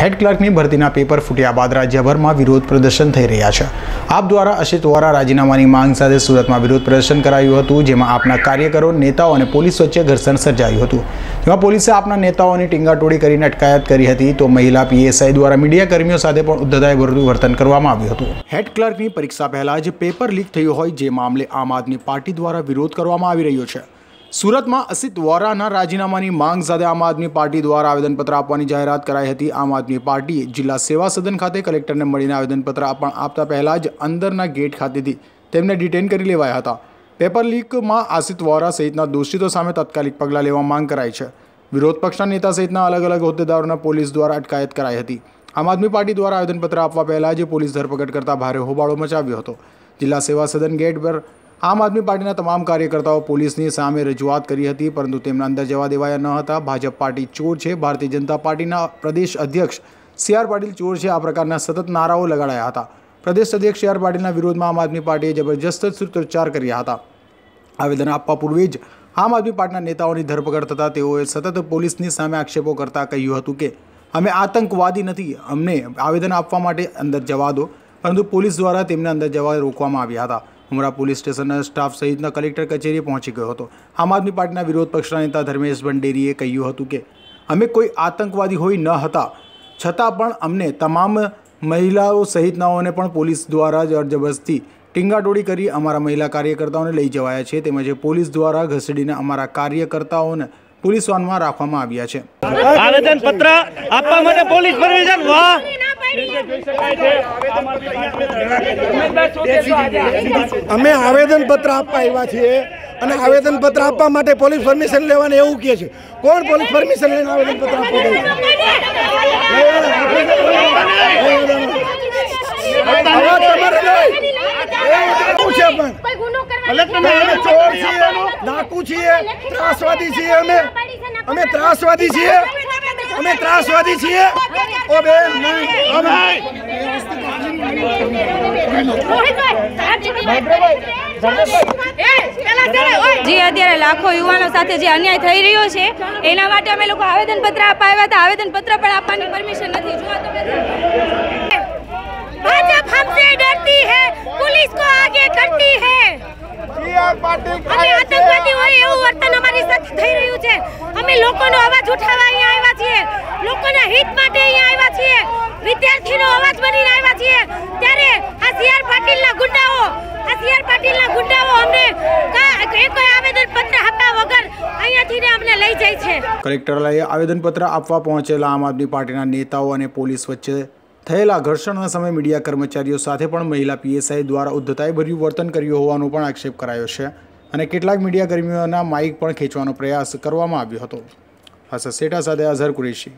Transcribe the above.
Head क्लर्कनी भरतीना paper फूट्या बाद राज्यभરમાં विरोध प्रदर्शन થઈ રહ્યા છે। આપ દ્વારા અશિત વોરા રાજીનામાની માંગ સાથે સુરતમાં વિરોધ પ્રદર્શન કરાયું હતું, જેમાં આપના કાર્યકરો, નેતાઓ અને પોલીસ વચ્ચે ઘર્ષણ સર્જાયું હતું, જેમાં પોલીસે આપના નેતાઓની ટીંગાટોળી કરીને અટકાયત કરી હતી, તો મહિલા પીએસઆઈ દ્વારા મીડિયા કર્મીઓ સાથે પણ ઉદ્ધતાઈભર્યું વર્તન કરવામાં આવ્યું હતું। હેડ ક્લર્કની પરીક્ષા પહેલા જ પેપર લીક થયું હોય, જે મામલે આમ આદમી પાર્ટી દ્વારા વિરોધ કરવામાં આવી રહ્યો છે। सूरत में असित वोराना राजीनामानी मांग साथे आम आदमी पार्टी द्वारा आवेदनपत्र आपवानी जाहेरात कराई हती। आम आदमी पार्टी जिला सेवा सदन खाते कलेक्टर ने मळीने आवेदनपत्र आपता पहला ज अंदरना गेट खातेथी तेमने डिटेन करी लेवाया हता। पेपर लीक में असित वोरा सहितना दोषितो सामे तात्कालिक पगला लेवा मांग कराई छे। विरोध पक्षना नेता सहितना अलग अलग होद्देदारोने पोलीस द्वारा अटकायत कराई हती। आम आदमी पार्टी द्वारा आवेदनपत्र आपवा पहला ज पोलीस धरपकड़ करता भारे होबाळो मचाव्यो हतो। जिला सेवा सदन गेट पर आम आदमी पार्टीना तमाम कार्यकर्ताओं पोलीसनी सामे रजूआत करी हती, परंतु तेमने अंदर जवा देवाया न हता। भाजप पार्टी चोर छे, भारतीय जनता पार्टीना प्रदेश अध्यक्ष सी.आर. पाटील चोर छे, आ प्रकारना सतत नाराओ लगाड़ाया हता। प्रदेश अध्यक्ष सी.आर. पाटीलना विरोधमां आम आदमी पार्टीए जबरदस्त सूत्रचार कर्या हता। आवेदन आपवा पूर्वे ज आम आदमी पार्टीना नेताओनी धरपकड़ थता तेओए सतत पोलीसनी सामे आक्षेपो करता कह्युं हतुं के अमे आतंकवादी नथी, अमने आवेदन आपवा माटे अंदर जवा दो, परंतु पोलीस द्वारा तेमने अंदर जवा रोकवामां आव्या हता। उमरा पोलीस स्टेशन स्टाफ सहित कलेक्टर कचेरी पहुंची गयो हतो। आम आदमी पार्टी विरोध पक्षना नेता धर्मेश भंडेरीए कह्युं हतुं के अमे कोई आतंकवादी होई न हता, छतां पण अमने तमाम महिलाओं सहितनाओने पण पोलीस द्वारा जबरदस्ती टींगाटोળી करी अमारा महिला कार्यकर्ताओने लई जवाया छे, तेमज पोलीस द्वारा घसीडीने अमारा कार्यकर्ताओने पुलिस वाનમાં રાખવામાં આવ્યા છે। आवेदन पत्र આપવા માટે પોલીસ પરમિશન વાહ અમે આવેદન પત્ર આપવા આવ્યા છીએ અને આવેદન પત્ર આપવા માટે પોલીસ પરમિશન લેવાને એવું કહે છે। કોણ પોલીસ પરમિશન લઈને આવેદન પત્ર આપવા દે? અવાજ તમારે નહીં, એવું છે પણ અમે ચોર છીએ, ડાકુ છીએ, ત્રાસવાદી છીએ, અમે ત્રાસવાદી છીએ, અમે ત્રાસવાદી છીએ। ઓ બેન जी अत्यारे लाखों युवाओं साथे जे अन्याय थई रह्यो छे एना माटे अमे लोको आवेदनपत्र आपवा आव्या हता। आवेदनपत्र पण आपवानी परमिशन नथी। जो भाजप हमसे डरती है, पुलिस को आगे करती है। અમે આતંકવાદી હોય એવું વર્તન અમારી સાથે થઈ રહ્યું છે। અમે લોકોનો અવાજ ઉઠાવવા અહીંયા આવ્યા છીએ, લોકોના હિત માટે અહીંયા આવ્યા છીએ, વિદ્યાર્થીનો અવાજ બનીને આવ્યા છીએ। ત્યારે આ સીઆર પાટીલના ગુંડાઓ અમને કોઈ આવેદનપત્ર આપ્યા વગર અહીંયાથી અમને લઈ જાય છે। કલેક્ટરાલયે આવેદનપત્ર આપવા પહોંચેલા આમ આદમી પાર્ટીના નેતાઓ અને પોલીસ વચ્ચે થયેલા ઘર્ષણના સમયે મીડિયા કર્મચારીઓ સાથે પણ મહિલા પીએસઆઈ દ્વારા ઉદ્ધતાઈભર્યું વર્તન કર્યું હોવાનો પણ આક્ષેપ કરાયો છે અને કેટલાક મીડિયા કર્મીઓના માઇક પણ ખેંચવાનો પ્રયાસ કરવામાં આવ્યો હતો। હસન સેઠા સાથે અઝહર કુરેશી।